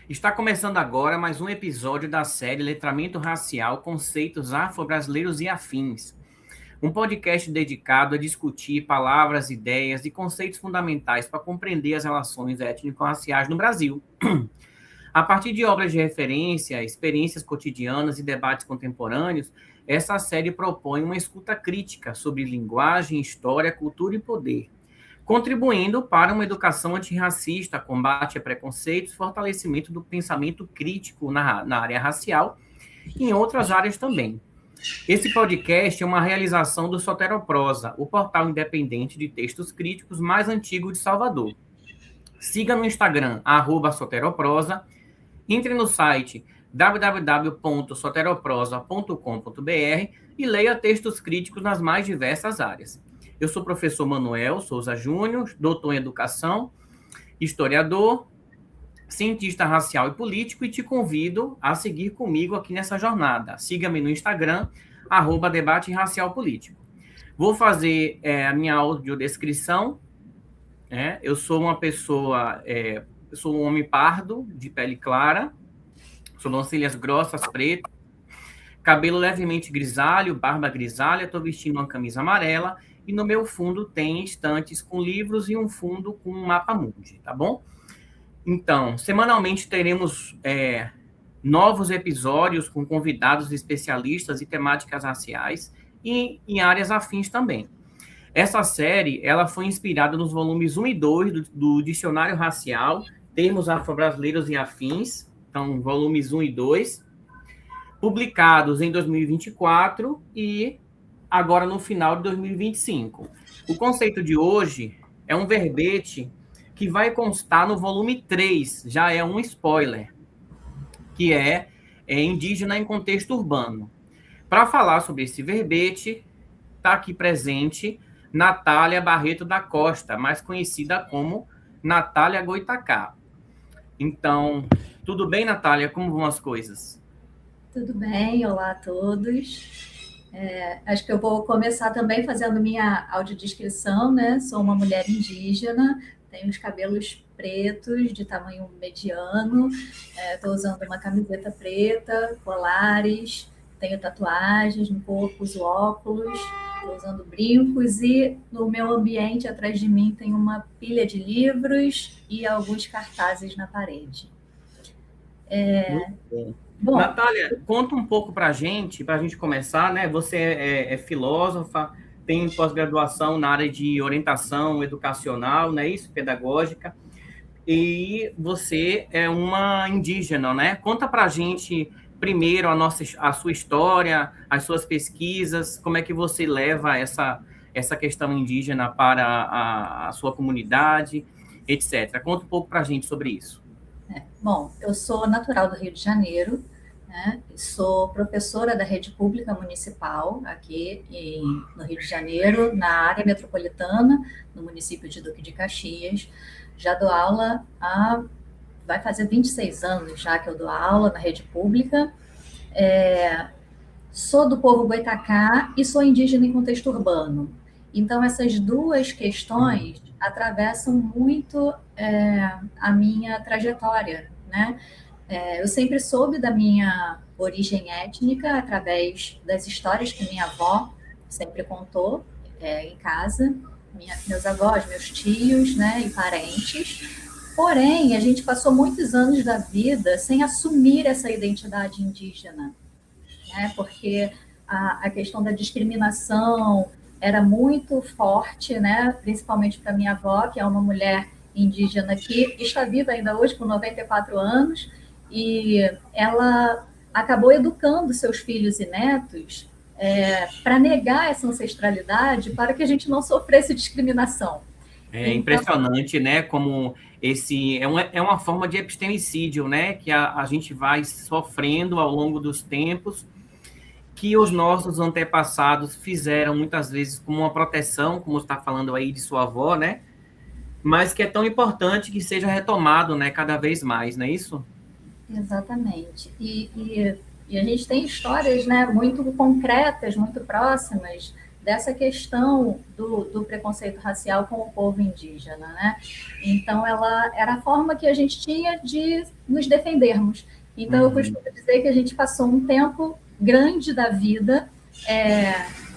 Está começando agora mais um episódio da série Letramento Racial, Conceitos Afro-Brasileiros e Afins. Um podcast dedicado a discutir palavras, ideias e conceitos fundamentais para compreender as relações étnico-raciais no Brasil. A partir de obras de referência, experiências cotidianas e debates contemporâneos, essa série propõe uma escuta crítica sobre linguagem, história, cultura e poder, contribuindo para uma educação antirracista, combate a preconceitos, fortalecimento do pensamento crítico na área racial e em outras áreas também. Esse podcast é uma realização do Soteroprosa, o portal independente de textos críticos mais antigo de Salvador. Siga no Instagram, @soteroprosa, entre no site www.soteroprosa.com.br e leia textos críticos nas mais diversas áreas. Eu sou o professor Manuel Souza Júnior, doutor em educação, historiador, cientista racial e político, e te convido a seguir comigo aqui nessa jornada. Siga-me no Instagram, @debate racial político. Vou fazer a minha audiodescrição. Eu sou uma pessoa, eu sou um homem pardo, de pele clara, sobrancelhas grossas, pretas, cabelo levemente grisalho, barba grisalha, estou vestindo uma camisa amarela, e no meu fundo tem estantes com livros e um fundo com um mapa mundi, tá bom? Então, semanalmente teremos novos episódios com convidados especialistas e temáticas raciais e em áreas afins também. Essa série, ela foi inspirada nos volumes 1 e 2 do Dicionário Racial, Termos Afro-Brasileiros e Afins, então, volumes 1 e 2, publicados em 2024 e agora no final de 2025. O conceito de hoje é um verbete que vai constar no volume 3, já é um spoiler, que é indígena em contexto urbano. Para falar sobre esse verbete, está aqui presente Natália Barreto da Costa, mais conhecida como Natália Goitacá. Então, tudo bem, Natália? Como vão as coisas? Tudo bem, olá a todos. Acho que eu vou começar também fazendo minha audiodescrição, né? Sou uma mulher indígena, tenho os cabelos pretos, de tamanho mediano, estou usando uma camiseta preta, colares, tenho tatuagens no corpo, uso óculos, estou usando brincos e no meu ambiente, atrás de mim, tem uma pilha de livros e alguns cartazes na parede. Muito bom. Bom, Natália, conta um pouco para a gente começar, né? Você é filósofa, tem pós-graduação na área de orientação educacional, não é isso? Pedagógica. E você é uma indígena, né? Conta para a gente primeiro a sua história, as suas pesquisas, como é que você leva essa questão indígena para a sua comunidade, etc. Conta um pouco para a gente sobre isso. Bom, eu sou natural do Rio de Janeiro, né? Sou professora da rede pública municipal aqui no Rio de Janeiro, na área metropolitana, no município de Duque de Caxias. Já dou aula vai fazer 26 anos já que eu dou aula na rede pública. Sou do povo Goitacá e sou indígena em contexto urbano. Então, essas duas questões atravessam muito a minha trajetória, né? Eu sempre soube da minha origem étnica através das histórias que minha avó sempre contou em casa, meus avós, meus tios, né, e parentes. Porém, a gente passou muitos anos da vida sem assumir essa identidade indígena, né, porque a questão da discriminação era muito forte, né, principalmente para minha avó, que é uma mulher indígena que está viva ainda hoje, com 94 anos, e ela acabou educando seus filhos e netos para negar essa ancestralidade, para que a gente não sofresse discriminação. É impressionante, né? Como esse é uma forma de epistemicídio, né? Que a gente vai sofrendo ao longo dos tempos, que os nossos antepassados fizeram muitas vezes como uma proteção, como está falando aí de sua avó, né? Mas que é tão importante que seja retomado, né? Cada vez mais, não é isso? Exatamente. E a gente tem histórias, né, muito concretas, muito próximas dessa questão do preconceito racial com o povo indígena, né? Então, ela era a forma que a gente tinha de nos defendermos. Então, eu costumo dizer que a gente passou um tempo grande da vida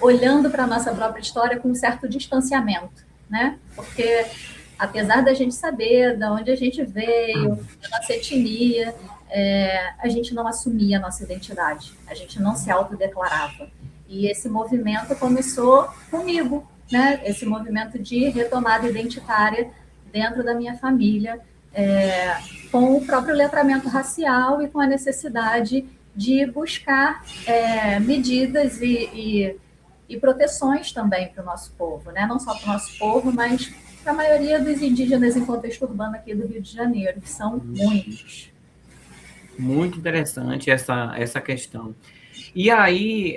olhando para a nossa própria história com um certo distanciamento, né? Porque, apesar da gente saber de onde a gente veio, da nossa etnia, a gente não assumia a nossa identidade, a gente não se autodeclarava. E esse movimento começou comigo, né? Esse movimento de retomada identitária dentro da minha família, com o próprio letramento racial e com a necessidade de buscar medidas e proteções também para o nosso povo, né? Não só para o nosso povo, mas para a maioria dos indígenas em contexto urbano aqui do Rio de Janeiro, que são muitos. Muito interessante essa questão. E aí,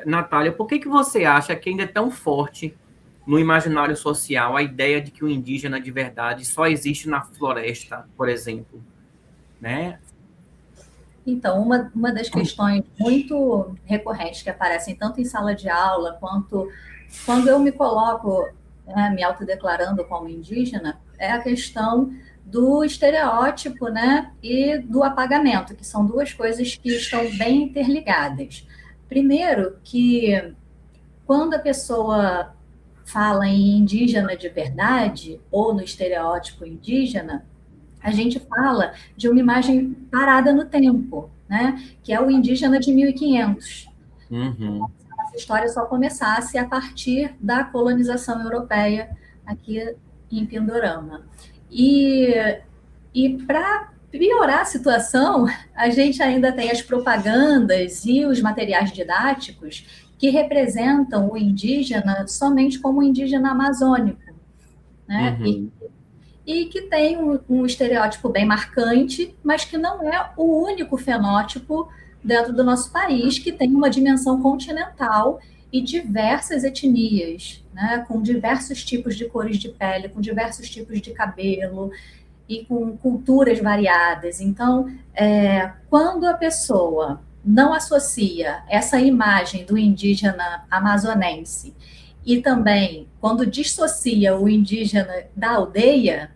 Natália, por que você acha que ainda é tão forte no imaginário social a ideia de que o indígena de verdade só existe na floresta, por exemplo, né? Então, uma das questões muito recorrentes que aparecem tanto em sala de aula quanto quando eu me coloco, me autodeclarando como indígena, é a questão do estereótipo, né, e do apagamento, que são duas coisas que estão bem interligadas. Primeiro, que quando a pessoa fala em indígena de verdade, ou no estereótipo indígena, a gente fala de uma imagem parada no tempo, né? Que é o indígena de 1500. Essa história só começasse a partir da colonização europeia aqui em Pindorama. E para piorar a situação, a gente ainda tem as propagandas e os materiais didáticos que representam o indígena somente como indígena amazônico, né? E que tem um estereótipo bem marcante, mas que não é o único fenótipo dentro do nosso país, que tem uma dimensão continental e diversas etnias, né, com diversos tipos de cores de pele, com diversos tipos de cabelo e com culturas variadas. Então, quando a pessoa não associa essa imagem do indígena amazonense e também quando dissocia o indígena da aldeia,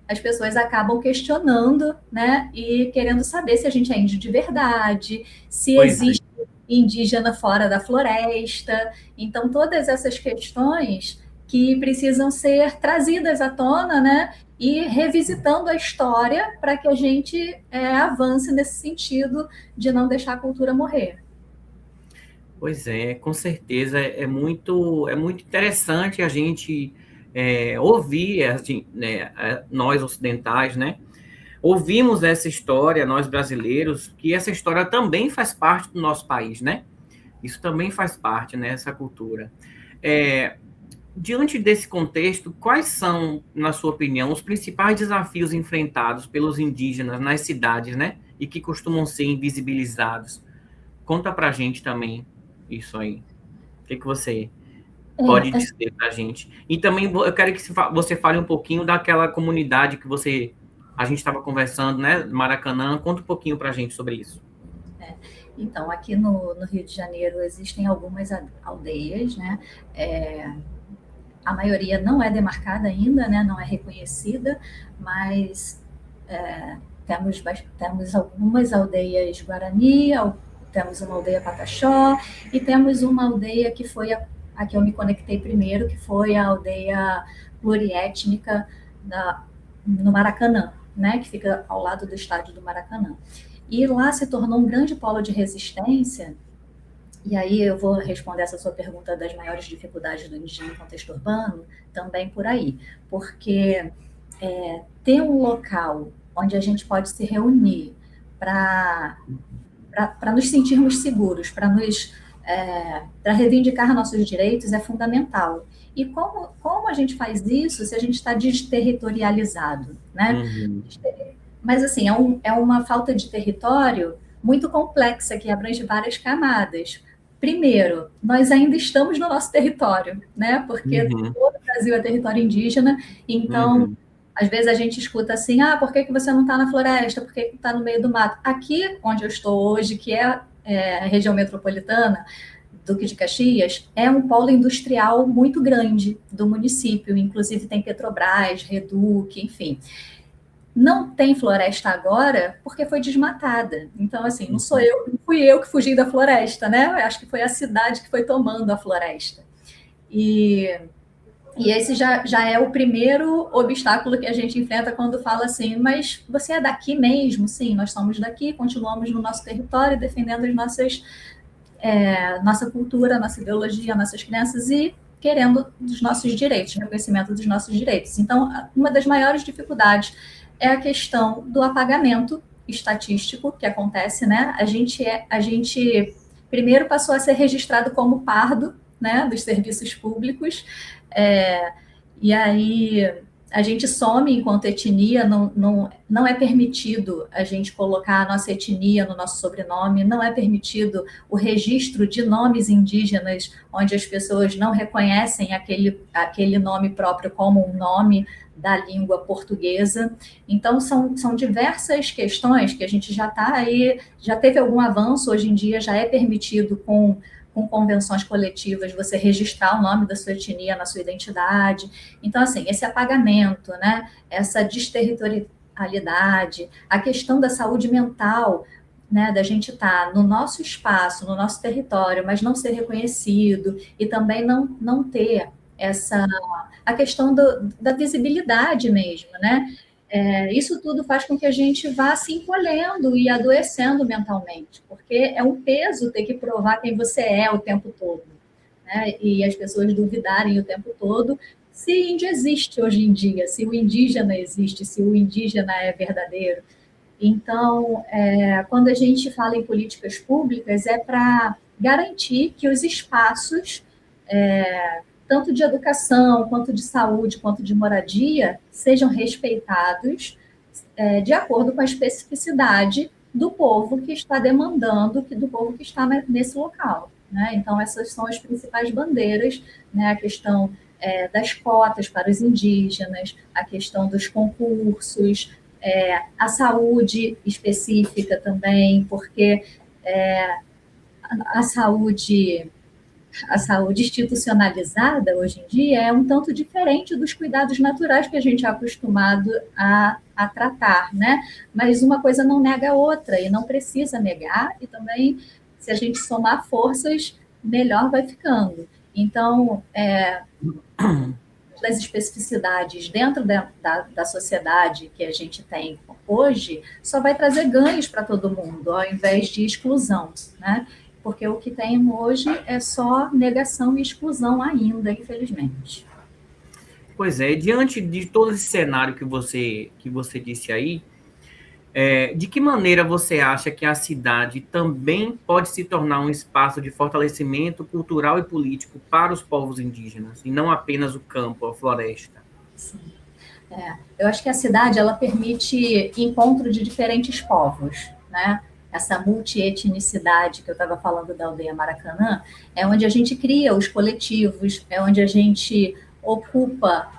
as pessoas acabam questionando, né, e querendo saber se a gente é índio de verdade, se existe indígena fora da floresta. Então, todas essas questões que precisam ser trazidas à tona, né, e revisitando a história para que a gente avance nesse sentido de não deixar a cultura morrer. Pois é, com certeza é muito interessante a gente ouvir, né, nós ocidentais, né? Ouvimos essa história, nós brasileiros, que essa história também faz parte do nosso país, né? Isso também faz parte, né, essa cultura. Diante desse contexto, quais são, na sua opinião, os principais desafios enfrentados pelos indígenas nas cidades, né? E que costumam ser invisibilizados? Conta pra gente também isso aí. O que você pode dizer pra gente? E também eu quero que você fale um pouquinho daquela comunidade que a gente estava conversando, né? Maracanã. Conta um pouquinho pra gente sobre isso. Então, aqui no Rio de Janeiro existem algumas aldeias, né? A maioria não é demarcada ainda, né? Não é reconhecida, mas temos algumas aldeias Guarani, temos uma aldeia Pataxó e temos uma aldeia que foi a que eu me conectei primeiro, que foi a aldeia pluriétnica no Maracanã, né? Que fica ao lado do estádio do Maracanã. E lá se tornou um grande polo de resistência. E aí eu vou responder essa sua pergunta das maiores dificuldades do indígena no contexto urbano, também por aí. Porque ter um local onde a gente pode se reunir para nos sentirmos seguros, para reivindicar nossos direitos é fundamental. E como a gente faz isso se a gente está desterritorializado, né? Mas, assim, é uma falta de território muito complexa, que abrange várias camadas. Primeiro, nós ainda estamos no nosso território, né? Porque todo o Brasil é território indígena, então, às vezes a gente escuta assim, por que você não está na floresta? Por que está no meio do mato? Aqui, onde eu estou hoje, que é a região metropolitana, Duque de Caxias é um polo industrial muito grande do município, inclusive tem Petrobras, Reduc, enfim. Não tem floresta agora porque foi desmatada. Então, assim, não fui eu que fugi da floresta, né? Eu acho que foi a cidade que foi tomando a floresta. E esse já é o primeiro obstáculo que a gente enfrenta quando fala assim, mas você é daqui mesmo? Sim, nós somos daqui, continuamos no nosso território, defendendo as nossa cultura, nossa ideologia, nossas crenças e querendo os nossos direitos, reconhecimento dos nossos direitos. Então, uma das maiores dificuldades é a questão do apagamento estatístico que acontece, né? A gente primeiro passou a ser registrado como pardo, né, dos serviços públicos, e aí a gente some enquanto etnia, não é permitido a gente colocar a nossa etnia no nosso sobrenome, não é permitido o registro de nomes indígenas, onde as pessoas não reconhecem aquele nome próprio como um nome da língua portuguesa. Então, são diversas questões que a gente já está aí, já teve algum avanço, hoje em dia já é permitido com convenções coletivas, você registrar o nome da sua etnia na sua identidade. Então, assim, esse apagamento, né, essa desterritorialidade, a questão da saúde mental, né, da gente estar no nosso espaço, no nosso território, mas não ser reconhecido e também não ter a questão da visibilidade mesmo, né? Isso tudo faz com que a gente vá se encolhendo e adoecendo mentalmente, porque é um peso ter que provar quem você é o tempo todo, né? E as pessoas duvidarem o tempo todo se índio existe hoje em dia, se o indígena existe, se o indígena é verdadeiro. Então, quando a gente fala em políticas públicas, é para garantir que os espaços, tanto de educação, quanto de saúde, quanto de moradia, sejam respeitados de acordo com a especificidade do povo que está demandando, do povo que está nesse local, né? Então, essas são as principais bandeiras, né? A questão das cotas para os indígenas, a questão dos concursos, a saúde específica também, porque a saúde institucionalizada, hoje em dia, é um tanto diferente dos cuidados naturais que a gente é acostumado a tratar, né? Mas uma coisa não nega a outra, e não precisa negar, e também, se a gente somar forças, melhor vai ficando. Então, das especificidades dentro da sociedade que a gente tem hoje, só vai trazer ganhos para todo mundo, ao invés de exclusão, né? Porque o que tem hoje é só negação e exclusão ainda, infelizmente. Pois é, diante de todo esse cenário que você disse aí, de que maneira você acha que a cidade também pode se tornar um espaço de fortalecimento cultural e político para os povos indígenas, e não apenas o campo, a floresta? Sim. Eu acho que a cidade, ela permite encontro de diferentes povos, né? Essa multietnicidade que eu estava falando da aldeia Maracanã, é onde a gente cria os coletivos, é onde a gente ocupa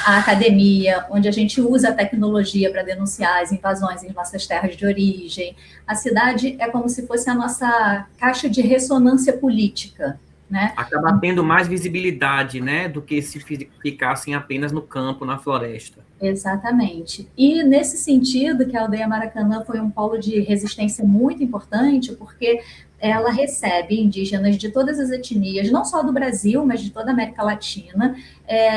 a academia, onde a gente usa a tecnologia para denunciar as invasões em nossas terras de origem. A cidade é como se fosse a nossa caixa de ressonância política, né? Acaba tendo mais visibilidade, né, do que se ficassem apenas no campo, na floresta. Exatamente. E nesse sentido que a aldeia Maracanã foi um polo de resistência muito importante, porque ela recebe indígenas de todas as etnias, não só do Brasil, mas de toda a América Latina,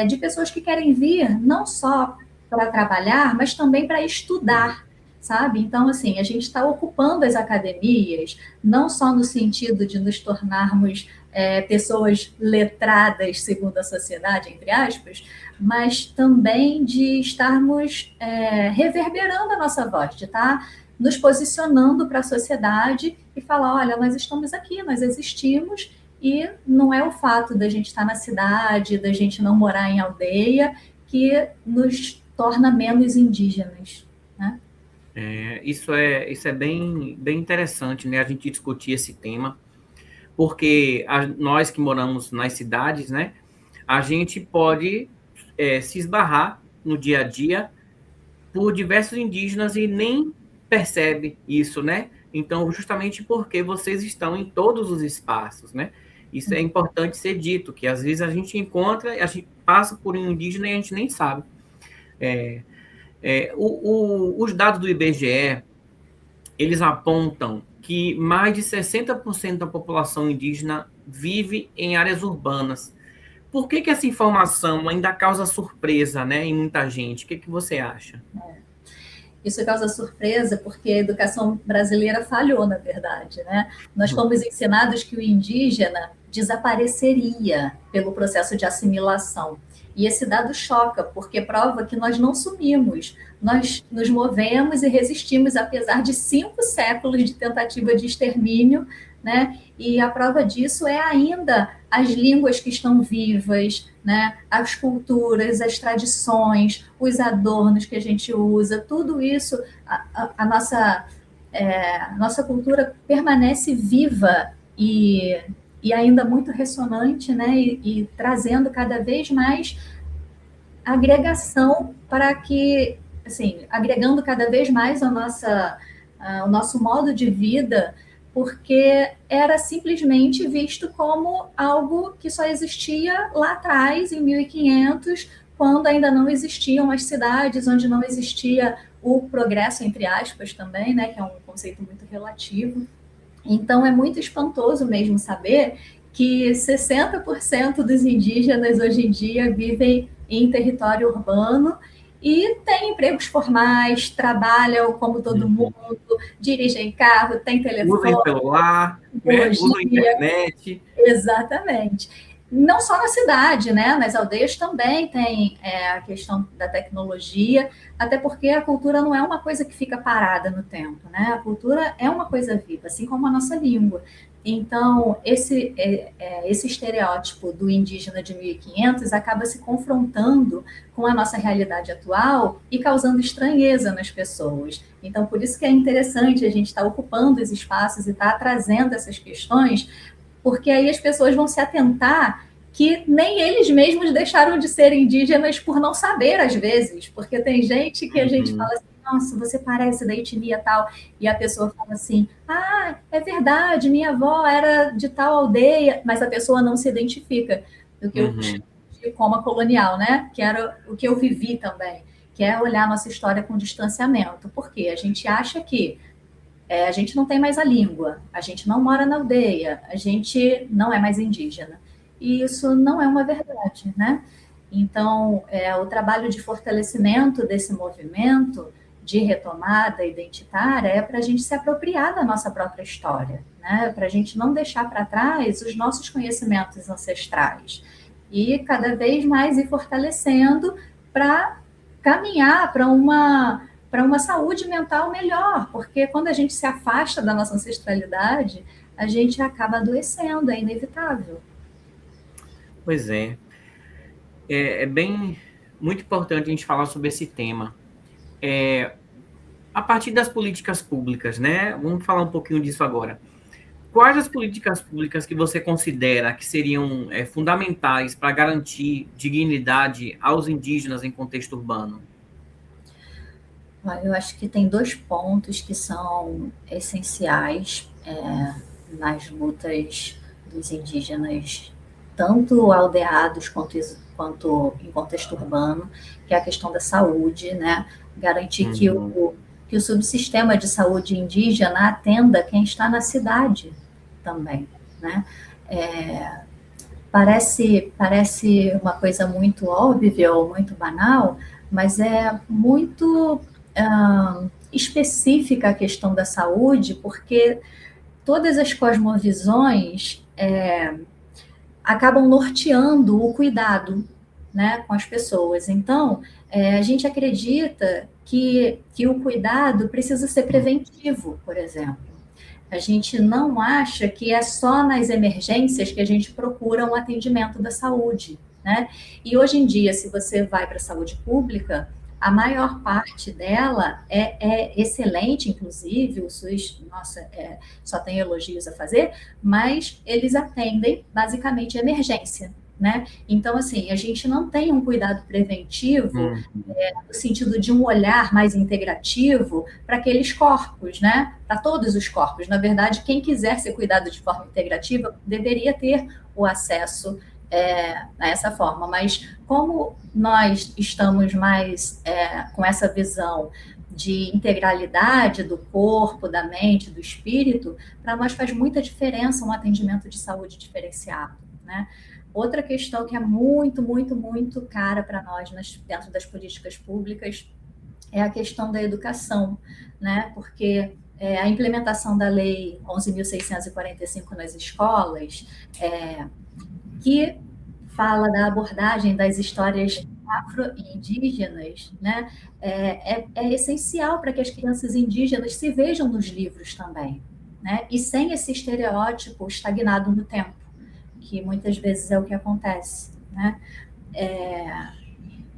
de pessoas que querem vir não só para trabalhar, mas também para estudar, sabe? Então, assim, a gente está ocupando as academias, não só no sentido de nos tornarmos pessoas letradas segundo a sociedade, entre aspas, mas também de estarmos reverberando a nossa voz, de estar nos posicionando para a sociedade e falar, olha, nós estamos aqui, nós existimos, e não é o fato da gente estar na cidade, da gente não morar em aldeia, que nos torna menos indígenas, né? Isso é bem interessante, né, a gente discutir esse tema, porque nós que moramos nas cidades, né, a gente pode se esbarrar no dia a dia por diversos indígenas e nem percebe isso, né? Então, justamente porque vocês estão em todos os espaços, né? Isso é importante ser dito, que às vezes a gente encontra, a gente passa por um indígena e a gente nem sabe. Os dados do IBGE, eles apontam que mais de 60% da população indígena vive em áreas urbanas. Por que essa informação ainda causa surpresa, né, em muita gente? O que você acha? Isso causa surpresa porque a educação brasileira falhou, na verdade, né? Nós fomos ensinados que o indígena desapareceria pelo processo de assimilação. E esse dado choca, porque prova que nós não sumimos, nós nos movemos e resistimos, apesar de 5 séculos de tentativa de extermínio, né? E a prova disso é ainda as línguas que estão vivas, né? As culturas, as tradições, os adornos que a gente usa, tudo isso, a nossa cultura permanece viva e ainda muito ressonante, né? E trazendo cada vez mais agregação para que, assim, agregando cada vez mais o nosso modo de vida, porque era simplesmente visto como algo que só existia lá atrás, em 1500, quando ainda não existiam as cidades, onde não existia o progresso, entre aspas, também, né, que é um conceito muito relativo. Então, é muito espantoso mesmo saber que 60% dos indígenas hoje em dia vivem em território urbano e têm empregos formais, trabalham como todo mundo, dirigem carro, têm telefone, usam celular, né? Usam internet. Exatamente. Não só na cidade, né? Nas aldeias também tem a questão da tecnologia, até porque a cultura não é uma coisa que fica parada no tempo, né? A cultura é uma coisa viva, assim como a nossa língua. Então, esse estereótipo do indígena de 1500 acaba se confrontando com a nossa realidade atual e causando estranheza nas pessoas. Então, por isso que é interessante a gente estar ocupando os espaços e estar trazendo essas questões, porque aí as pessoas vão se atentar que nem eles mesmos deixaram de ser indígenas por não saber, às vezes, porque tem gente que a gente fala assim, nossa, você parece da etnia tal, e a pessoa fala assim, ah, é verdade, minha avó era de tal aldeia, mas a pessoa não se identifica, do que eu chamo de coma colonial, né? Que era o que eu vivi também, que é olhar a nossa história com distanciamento, porque a gente acha que a gente não tem mais a língua, a gente não mora na aldeia, a gente não é mais indígena. E isso não é uma verdade, né? Então, o trabalho de fortalecimento desse movimento de retomada identitária é para a gente se apropriar da nossa própria história, né? Para a gente não deixar para trás os nossos conhecimentos ancestrais e cada vez mais ir fortalecendo para caminhar para uma saúde mental melhor, porque quando a gente se afasta da nossa ancestralidade, a gente acaba adoecendo, é inevitável. Pois é. É bem muito importante a gente falar sobre esse tema. A partir das políticas públicas, né? Vamos falar um pouquinho disso agora. Quais as políticas públicas que você considera que seriam fundamentais para garantir dignidade aos indígenas em contexto urbano? Eu acho que tem 2 pontos que são essenciais nas lutas dos indígenas, tanto aldeados quanto em contexto urbano, que é a questão da saúde, né? Garantir que o subsistema de saúde indígena atenda quem está na cidade também, né? Parece uma coisa muito óbvia ou muito banal, mas é muito específica a questão da saúde, porque todas as cosmovisões acabam norteando o cuidado, né, com as pessoas. Então, a gente acredita que o cuidado precisa ser preventivo, por exemplo. A gente não acha que é só nas emergências que a gente procura um atendimento da saúde, né? E hoje em dia, se você vai para a saúde pública, a maior parte dela é excelente, inclusive, o SUS, nossa, só tem elogios a fazer, mas eles atendem basicamente emergência, né? Então, assim, a gente não tem um cuidado preventivo no sentido de um olhar mais integrativo para aqueles corpos, né? Para todos os corpos. Na verdade, quem quiser ser cuidado de forma integrativa deveria ter o acesso a essa forma. Mas como nós estamos mais com essa visão de integralidade do corpo, da mente, do espírito, para nós faz muita diferença um atendimento de saúde diferenciado, né? Outra questão que é muito, muito, muito cara para nós dentro das políticas públicas é a questão da educação, né? Porque a implementação da Lei 11.645 nas escolas, que fala da abordagem das histórias afro-indígenas, né? É essencial para que as crianças indígenas se vejam nos livros também, né? E sem esse estereótipo estagnado no tempo, que muitas vezes é o que acontece, né?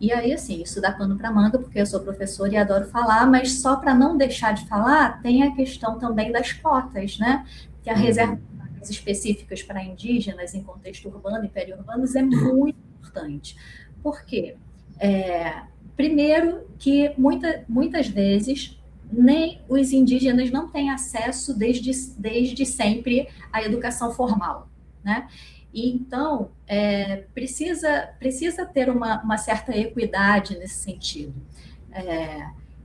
E aí, assim, isso dá pano para manga, porque eu sou professora e adoro falar, mas só para não deixar de falar, tem a questão também das cotas, né? Que a reserva específicas para indígenas em contexto urbano e periurbanos é muito importante. Por quê? Primeiro, que muitas vezes nem os indígenas não têm acesso desde sempre à educação formal, né? E, então, precisa ter uma certa equidade nesse sentido.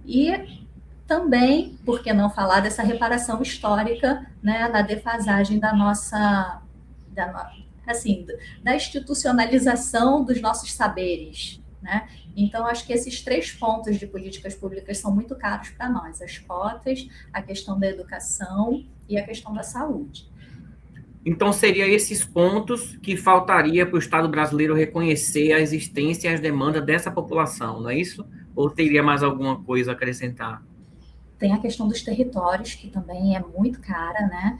E também, por que não falar dessa reparação histórica, né, na defasagem da institucionalização dos nossos saberes, né? Então, acho que esses 3 pontos de políticas públicas são muito caros para nós: as cotas, a questão da educação e a questão da saúde. Então, seriam esses pontos que faltaria para o Estado brasileiro reconhecer a existência e as demandas dessa população, não é isso? Ou teria mais alguma coisa a acrescentar? Tem a questão dos territórios, que também é muito cara, né?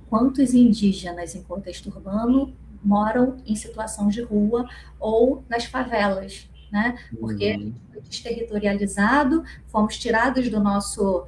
Quantos indígenas em contexto urbano moram em situação de rua ou nas favelas, né? Porque a gente foi desterritorializado, fomos tirados do nosso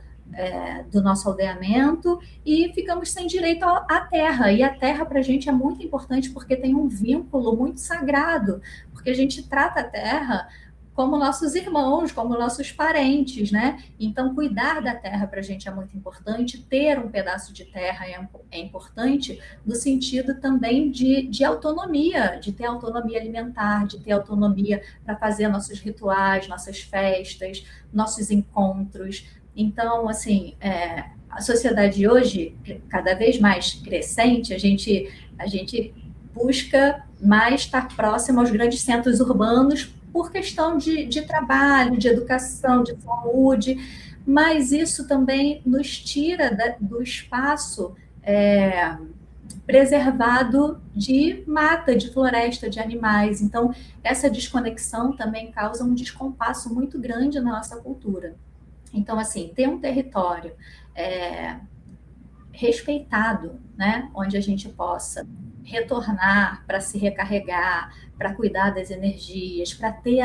aldeamento e ficamos sem direito à terra. E a terra para a gente é muito importante porque tem um vínculo muito sagrado, porque a gente trata a terra como nossos irmãos, como nossos parentes, né? Então, cuidar da terra para a gente é muito importante, ter um pedaço de terra é importante no sentido também de autonomia, de ter autonomia alimentar, de ter autonomia para fazer nossos rituais, nossas festas, nossos encontros. Então, assim, a sociedade hoje, cada vez mais crescente, a gente busca mais estar próximo aos grandes centros urbanos por questão de trabalho, de educação, de saúde, mas isso também nos tira do espaço preservado de mata, de floresta, de animais. Então, essa desconexão também causa um descompasso muito grande na nossa cultura. Então, assim, ter um território respeitado, né, onde a gente possa retornar para se recarregar, para cuidar das energias, para ter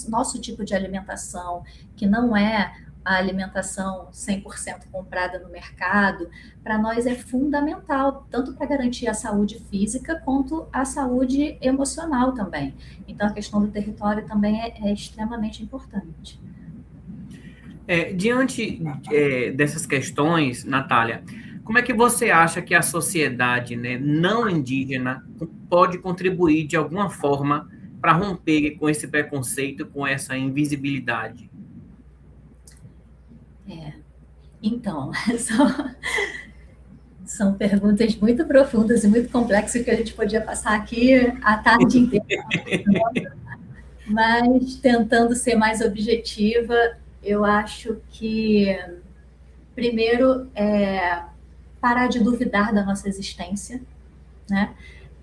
nosso tipo de alimentação, que não é a alimentação 100% comprada no mercado, para nós é fundamental, tanto para garantir a saúde física, quanto a saúde emocional também. Então, a questão do território também é extremamente importante. Diante dessas questões, Natália, como é que você acha que a sociedade, né, não indígena pode contribuir de alguma forma para romper com esse preconceito, com essa invisibilidade? Então, são perguntas muito profundas e muito complexas que a gente podia passar aqui a tarde inteira. Mas, tentando ser mais objetiva, eu acho que, primeiro, parar de duvidar da nossa existência, né?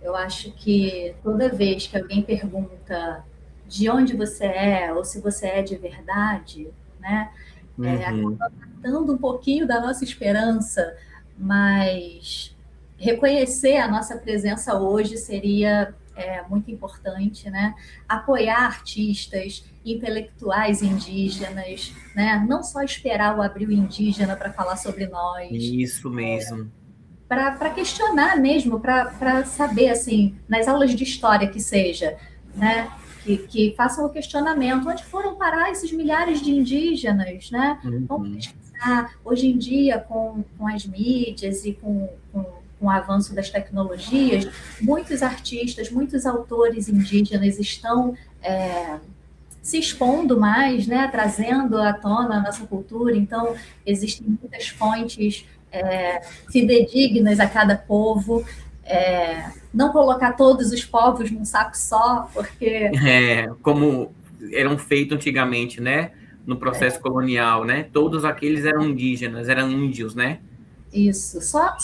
Eu acho que toda vez que alguém pergunta de onde você é, ou se você é de verdade, né? Acaba matando um pouquinho da nossa esperança, mas reconhecer a nossa presença hoje seria muito importante, né? Apoiar artistas, intelectuais indígenas, né? Não só esperar o Abril Indígena para falar sobre nós. Isso mesmo. para questionar mesmo, para saber, assim, nas aulas de história que seja, né? Que façam o questionamento, onde foram parar esses milhares de indígenas, né? Vamos Uhum. pesquisar. Hoje em dia, com as mídias e com o avanço das tecnologias, muitos artistas, muitos autores indígenas estão se expondo mais, né, trazendo à tona a nossa cultura. Então, existem muitas fontes fidedignas a cada povo. Não colocar todos os povos num saco só, porque Como eram feitos antigamente, né? No processo colonial, né? Todos aqueles eram indígenas, eram índios, né? isso, só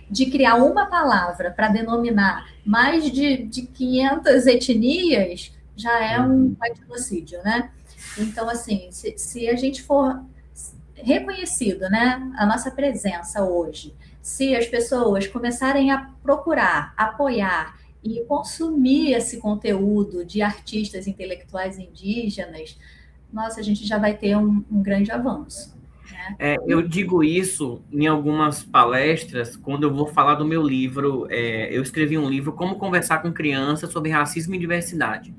de criar uma palavra para denominar mais de 500 etnias já é um Uhum. genocídio, né? Então, assim, se a gente for reconhecido, né, a nossa presença hoje, se as pessoas começarem a procurar, apoiar e consumir esse conteúdo de artistas intelectuais indígenas, nossa, a gente já vai ter um grande avanço. Né? Eu digo isso em algumas palestras, quando eu vou falar do meu livro. Eu escrevi um livro, Como Conversar com Crianças sobre Racismo e Diversidade.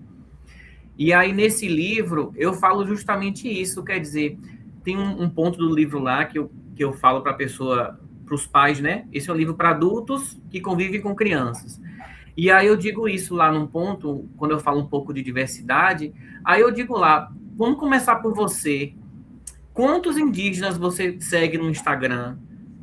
E aí, nesse livro, eu falo justamente isso, quer dizer, tem um ponto do livro lá que eu falo para a pessoa, para os pais, né? Esse é um livro para adultos que convivem com crianças. E aí eu digo isso lá num ponto, quando eu falo um pouco de diversidade, aí eu digo lá, vamos começar por você. Quantos indígenas você segue no Instagram,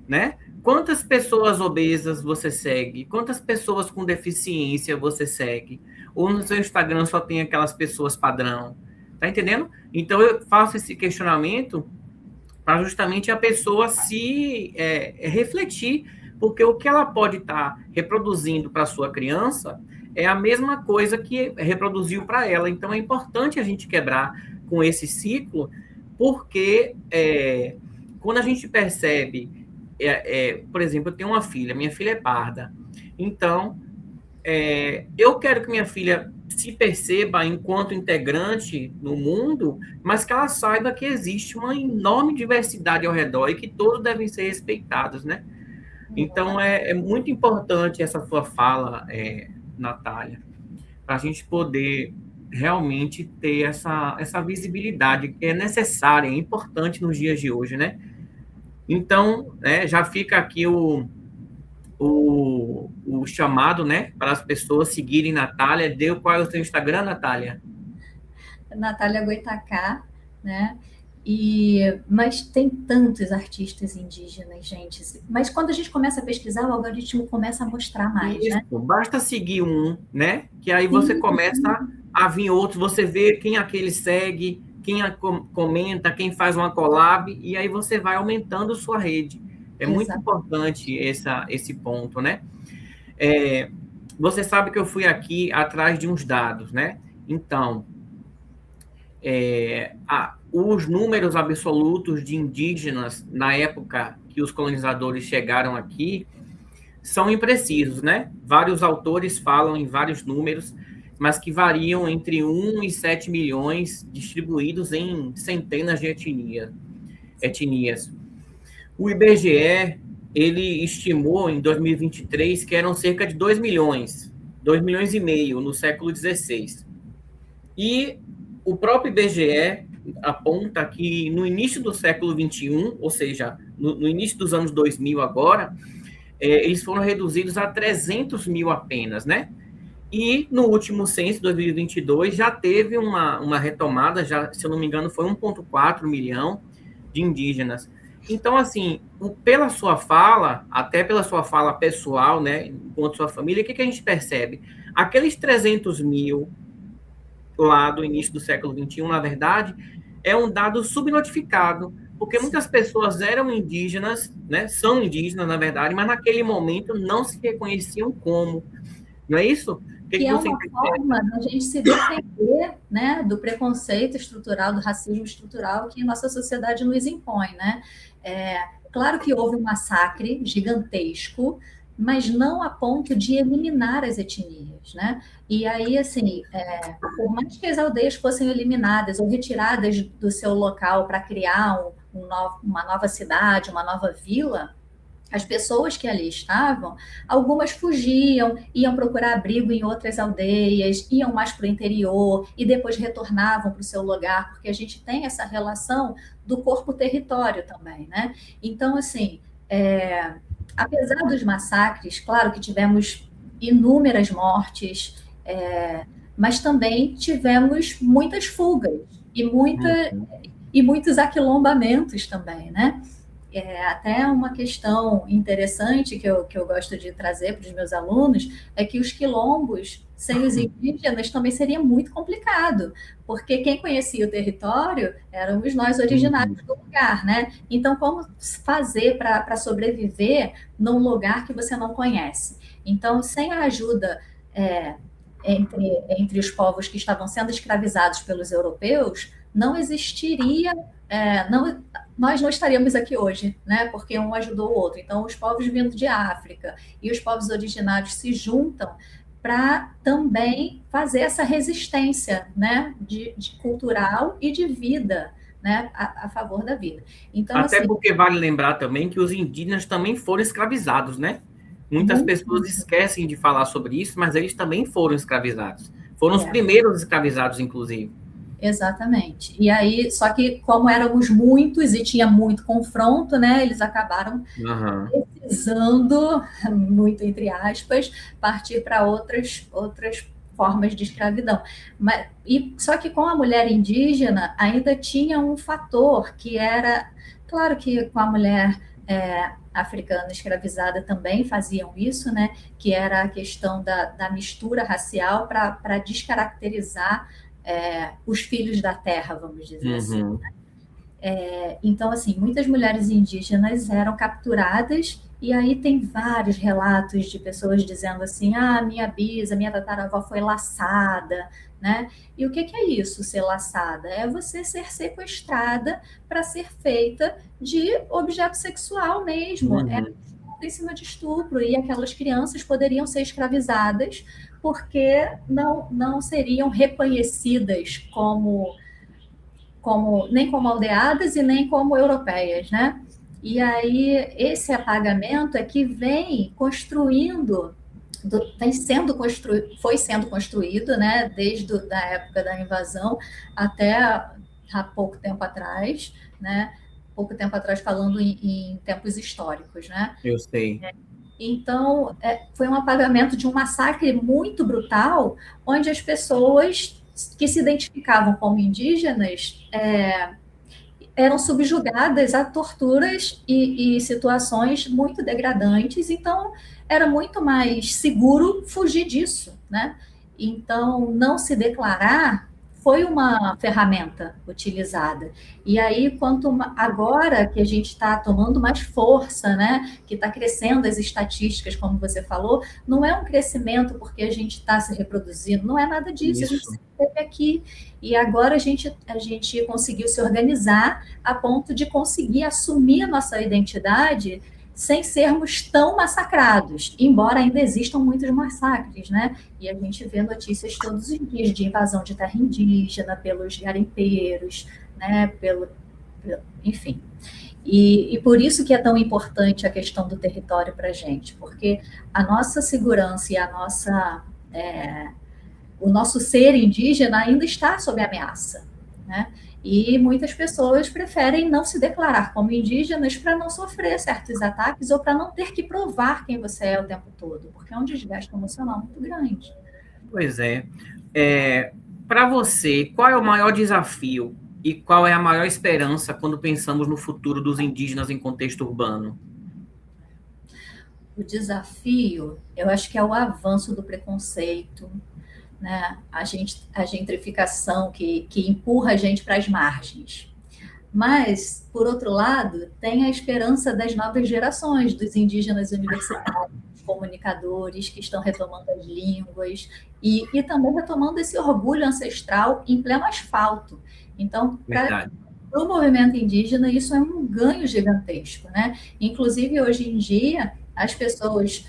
né? Quantas pessoas obesas você segue? Quantas pessoas com deficiência você segue? Ou no seu Instagram só tem aquelas pessoas padrão? Tá entendendo? Então eu faço esse questionamento para justamente a pessoa se refletir, porque o que ela pode estar reproduzindo para sua criança é a mesma coisa que reproduziu para ela. Então é importante a gente quebrar com esse ciclo, porque quando a gente percebe, por exemplo, eu tenho uma filha, minha filha é parda, então eu quero que minha filha se perceba enquanto integrante no mundo, mas que ela saiba que existe uma enorme diversidade ao redor e que todos devem ser respeitados, né? Então, é muito importante essa sua fala, Natália, para a gente poder realmente ter essa visibilidade que é necessária, é importante nos dias de hoje, né? Então, já fica aqui o chamado, né, para as pessoas seguirem Natália. Qual é o seu Instagram, Natália? Natália Goitacá, né? Mas tem tantos artistas indígenas, gente. Mas quando a gente começa a pesquisar, o algoritmo começa a mostrar mais, Isso, né? basta seguir um, né, que aí você Sim, começa a vir outros, você vê quem aquele segue, quem comenta, quem faz uma collab, e aí você vai aumentando sua rede. É muito exato. importante esse ponto, né? É, Você sabe que eu fui aqui atrás de uns dados, né? Então, os números absolutos de indígenas na época que os colonizadores chegaram aqui são imprecisos, né? Vários autores falam em vários números, mas que variam entre 1 e 7 milhões, distribuídos em centenas de etnias. O IBGE, ele estimou em 2023 que eram cerca de 2 milhões e meio no século XVI. E o próprio IBGE aponta que no início do século XXI, ou seja, no início dos anos 2000 agora, eles foram reduzidos a 300 mil apenas, né? E no último censo, 2022, já teve uma retomada, já, se eu não me engano, foi 1,4 milhão de indígenas. Então, assim, pela sua fala, até pela sua fala pessoal, né, enquanto sua família, o que a gente percebe? Aqueles 300 mil lá do início do século XXI, na verdade, é um dado subnotificado, porque muitas pessoas eram indígenas, né, são indígenas, na verdade, mas naquele momento não se reconheciam como. Não é isso? O que Que é você uma entende? forma da gente se defender, né, do preconceito estrutural, do racismo estrutural que a nossa sociedade nos impõe, né? Claro que houve um massacre gigantesco, mas não a ponto de eliminar as etnias, né? E aí, assim, por mais que as aldeias fossem eliminadas ou retiradas do seu local para criar uma nova cidade, uma nova vila, as pessoas que ali estavam, algumas fugiam, iam procurar abrigo em outras aldeias, iam mais para o interior e depois retornavam para o seu lugar, porque a gente tem essa relação do corpo-território também, né? Então, assim, apesar dos massacres, claro que tivemos inúmeras mortes, mas também tivemos muitas fugas e, e muitos aquilombamentos também, né? Até uma questão interessante que eu gosto de trazer para os meus alunos é que os quilombos, sem os indígenas, também seria muito complicado, porque quem conhecia o território éramos nós originários do lugar, né? Então, como fazer para sobreviver num lugar que você não conhece? Então, sem a ajuda entre os povos que estavam sendo escravizados pelos europeus, não existiria, nós não estaríamos aqui hoje, né? Porque um ajudou o outro. Então, os povos vindo de África e os povos originários se juntam para também fazer essa resistência, né? De cultural e de vida, né? A favor da vida. Então, até assim, porque vale lembrar também que os indígenas também foram escravizados, né? Muitas pessoas esquecem de falar sobre isso, mas eles também foram escravizados. Foram os primeiros escravizados, inclusive. Exatamente. E aí, só que como éramos muitos e tinha muito confronto, né, eles acabaram precisando, muito entre aspas, partir para outras formas de escravidão. Só que com a mulher indígena ainda tinha um fator que era, claro que com a mulher africana escravizada também faziam isso, né, que era a questão da mistura racial para descaracterizar os filhos da terra, vamos dizer assim. Né? Então, assim, muitas mulheres indígenas eram capturadas, e aí tem vários relatos de pessoas dizendo assim, minha bisa, minha tataravó foi laçada, né? E o que é isso, ser laçada? É você ser sequestrada para ser feita de objeto sexual mesmo, em cima de estupro, e aquelas crianças poderiam ser escravizadas porque não seriam reconhecidas nem como aldeadas e nem como europeias, né? E aí esse apagamento é que vem construindo, foi sendo construído, né? Desde a época da invasão até há pouco tempo atrás, né? Pouco tempo atrás falando em tempos históricos, né? Eu sei. Então, foi um apagamento de um massacre muito brutal, onde as pessoas que se identificavam como indígenas eram subjugadas a torturas e situações muito degradantes, então era muito mais seguro fugir disso, né? Então, não se declarar foi uma ferramenta utilizada. E aí, agora que a gente está tomando mais força, né, que está crescendo as estatísticas, como você falou, não é um crescimento porque a gente está se reproduzindo, não é nada disso. Isso. A gente sempre esteve aqui e agora a gente conseguiu se organizar a ponto de conseguir assumir a nossa identidade sem sermos tão massacrados, embora ainda existam muitos massacres, né? E a gente vê notícias todos os dias de invasão de terra indígena pelos garimpeiros, né? Enfim. E por isso que é tão importante a questão do território para a gente, porque a nossa segurança e o nosso ser indígena ainda está sob ameaça, né? E muitas pessoas preferem não se declarar como indígenas para não sofrer certos ataques ou para não ter que provar quem você é o tempo todo, porque é um desgaste emocional muito grande. Pois é. Para você, qual é o maior desafio e qual é a maior esperança quando pensamos no futuro dos indígenas em contexto urbano? O desafio, eu acho que é o avanço do preconceito, né? A gentrificação que empurra a gente para as margens. Mas, por outro lado, tem a esperança das novas gerações, dos indígenas universitários, comunicadores que estão retomando as línguas e também retomando esse orgulho ancestral em pleno asfalto. Então, para o movimento indígena, isso é um ganho gigantesco, né? Inclusive, hoje em dia, as pessoas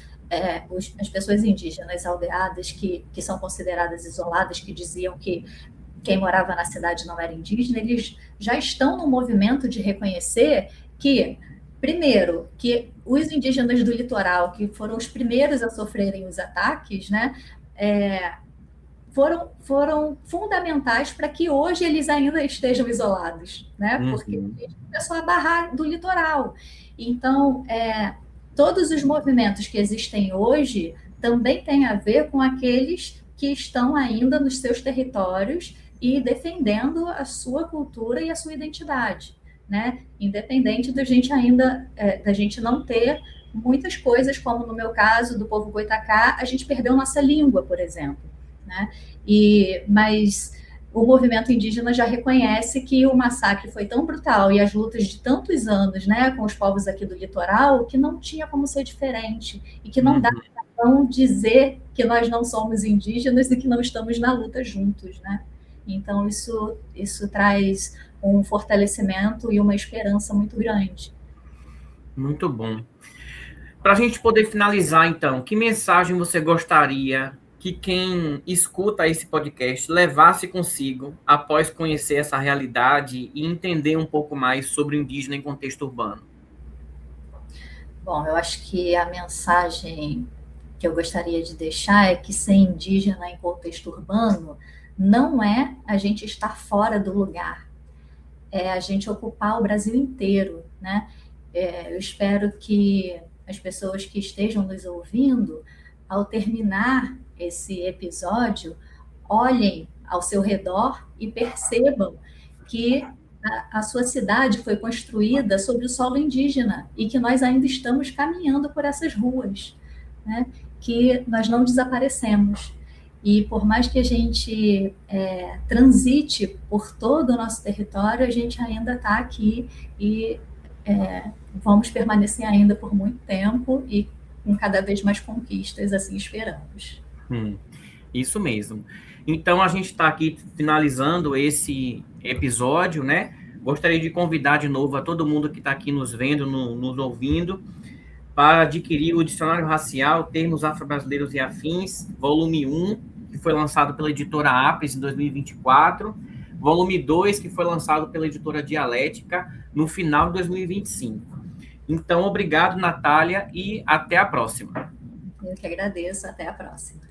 indígenas aldeadas que são consideradas isoladas, que diziam que quem morava na cidade não era indígena, eles já estão no movimento de reconhecer que, primeiro, que os indígenas do litoral, que foram os primeiros a sofrerem os ataques, né, foram fundamentais para que hoje eles ainda estejam isolados, né? Porque a gente começou a barrar do litoral. Então, todos os movimentos que existem hoje também têm a ver com aqueles que estão ainda nos seus territórios e defendendo a sua cultura e a sua identidade, né? Independente da gente ainda, da gente não ter muitas coisas, como no meu caso, do povo Goitacá, a gente perdeu nossa língua, por exemplo, né? Mas o movimento indígena já reconhece que o massacre foi tão brutal e as lutas de tantos anos, né, com os povos aqui do litoral, que não tinha como ser diferente e que não dá para não dizer que nós não somos indígenas e que não estamos na luta juntos, né? Então isso traz um fortalecimento e uma esperança muito grande. Muito bom. Para a gente poder finalizar, então, que mensagem você gostaria que quem escuta esse podcast levasse consigo após conhecer essa realidade e entender um pouco mais sobre o indígena em contexto urbano? Bom, eu acho que a mensagem que eu gostaria de deixar é que ser indígena em contexto urbano não é a gente estar fora do lugar, é a gente ocupar o Brasil inteiro, né? Eu espero que as pessoas que estejam nos ouvindo, ao terminar esse episódio, olhem ao seu redor e percebam que a sua cidade foi construída sobre o solo indígena e que nós ainda estamos caminhando por essas ruas, né? Que nós não desaparecemos. E por mais que a gente transite por todo o nosso território, a gente ainda está aqui e vamos permanecer ainda por muito tempo e com cada vez mais conquistas, assim esperamos. Isso mesmo. Então, a gente está aqui finalizando esse episódio, né? Gostaria de convidar de novo a todo mundo que está aqui nos vendo, nos ouvindo, para adquirir o Dicionário Racial, Termos Afro-Brasileiros e Afins, volume 1, que foi lançado pela editora Apes em 2024, volume 2, que foi lançado pela editora Dialética no final de 2025. Então, obrigado, Natália, e até a próxima. Eu que agradeço, até a próxima.